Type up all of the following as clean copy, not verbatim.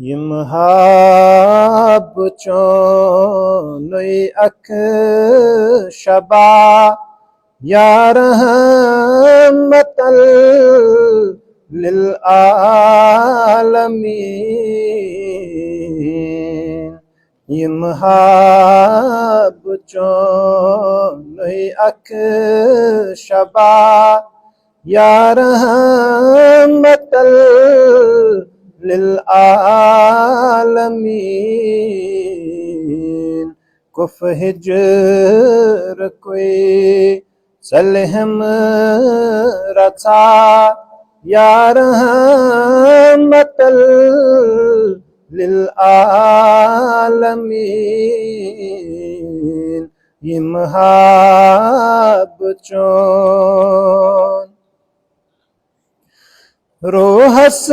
Yimhab chonoi ak shaba ya rahmatal lil alamin. Yimhab chonoi ak shaba ya rahmatal lil alamin. Kuf hijr koi salham racha ya rahmatal lil alamin. Yimhab chon रोहस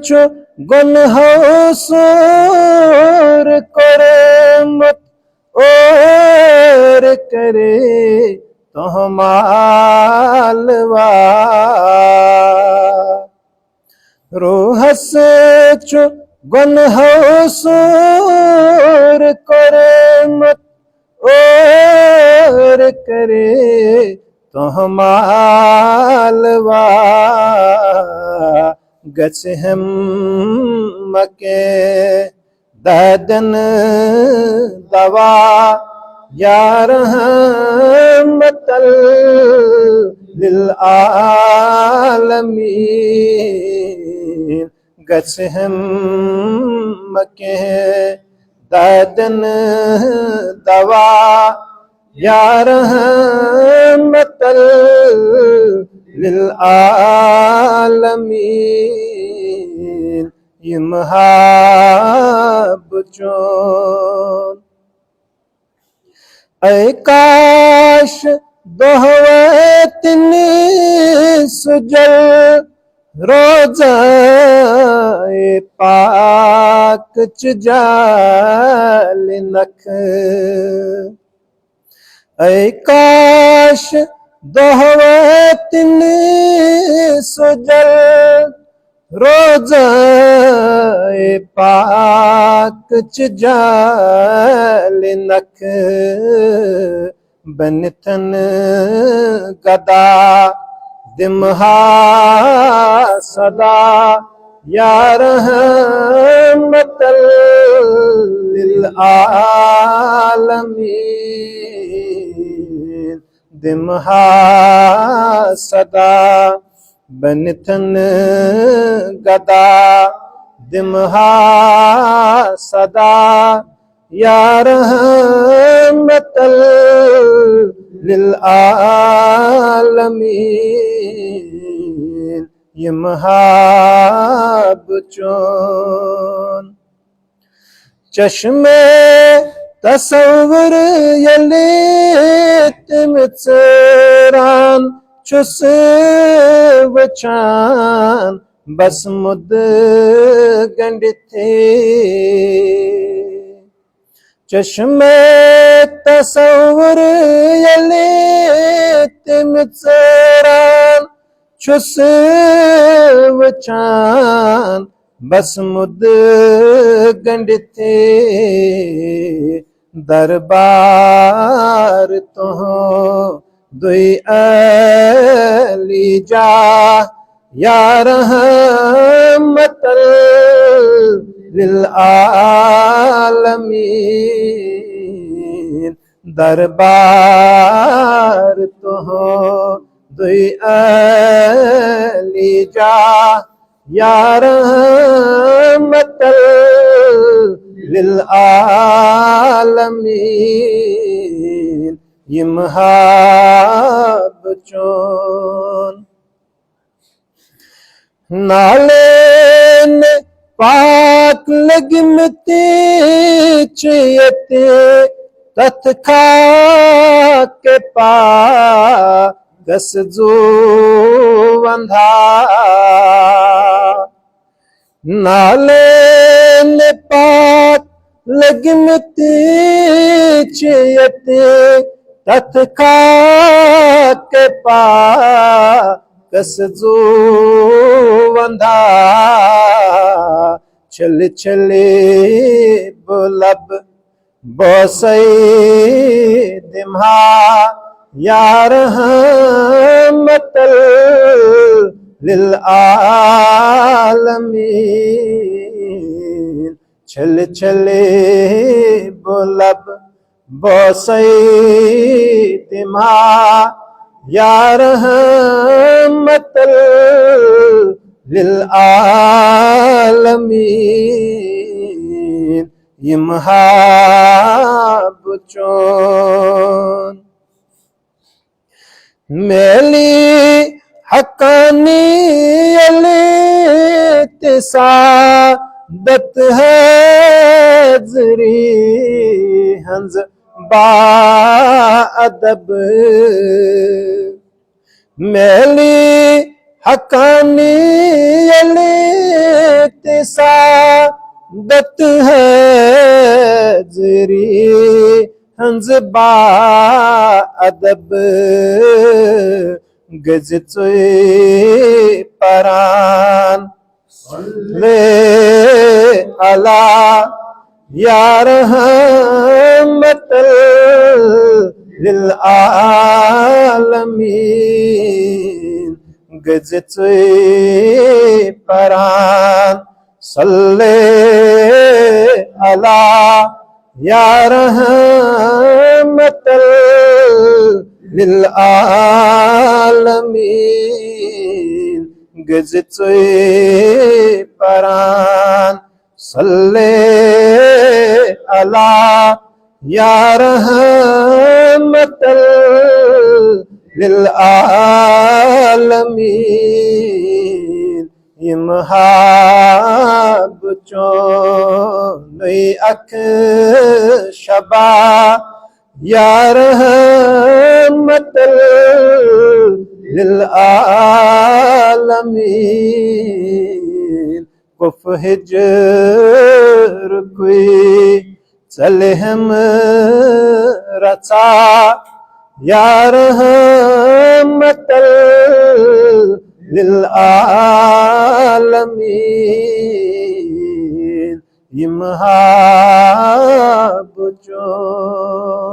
चो गुनहोसोर करे मत और करे तो मालवा रोहस चो गुनहोसोर करे मत और करे तो मालवा गच हम मके ददन दवा या रहमतल लिल आलमीन. गच हम मके ददन दवा या रहमतल लिल आलमीन. यमहाब चोन ऐ काश दोहवतिन सुजल रोज़ाए पाक च जाल नख. ऐ काश दोहवतिन सुजल रोज़ाए पाक च जाल नख. बनथन गदा दिमहा सदा या रहमतल लिल आलमीन. दिमहा सदा बनथन गदा दिमहा सदा या रहमतल लिल आलमीन. यमहाब चोन चश्मे तसव्वुर यले तिमचरान चुस वचान बस मुद गंडथे. चश्मे तसव्वुर यले तिमचरान चुस वचान बस मुद गंडथे. दरबार तो दुई अली जा या रहमतल लिल आलमीन. दरबार तो दुई अली जा या रहमतल लिल आलमीन. यमहाब चोन नालेन पाक लगमते चयते तत्खा के पा गस जो वंधा. नालेन पाक लगमते चयते तथ खा के पाकस जो वंदा छल छले बुलब बोसई दिम्हा यार मतल लिल आलमीन छल छले बुलब बोसई दिम्हा यार मतल लिल आलमीन यमहाब चोन मेली हकानी तिसादत है जरी हंज बा अदब मेली हकानी तिसादत है जरी हंज बा अदब गजचोय परान ले अला यार मतल लिल आलमीन गजचोय परान सल्ले अला यार मतल लिल आलमीन गजचोय परान सल्ले अला यार मतल लिल आलमीन यमहाब चोन अख शबा यार मतल लिल आलमीन कुफ हिजर कोई चले हम रचा यार मतल लिल आलमीन यमहाब चोन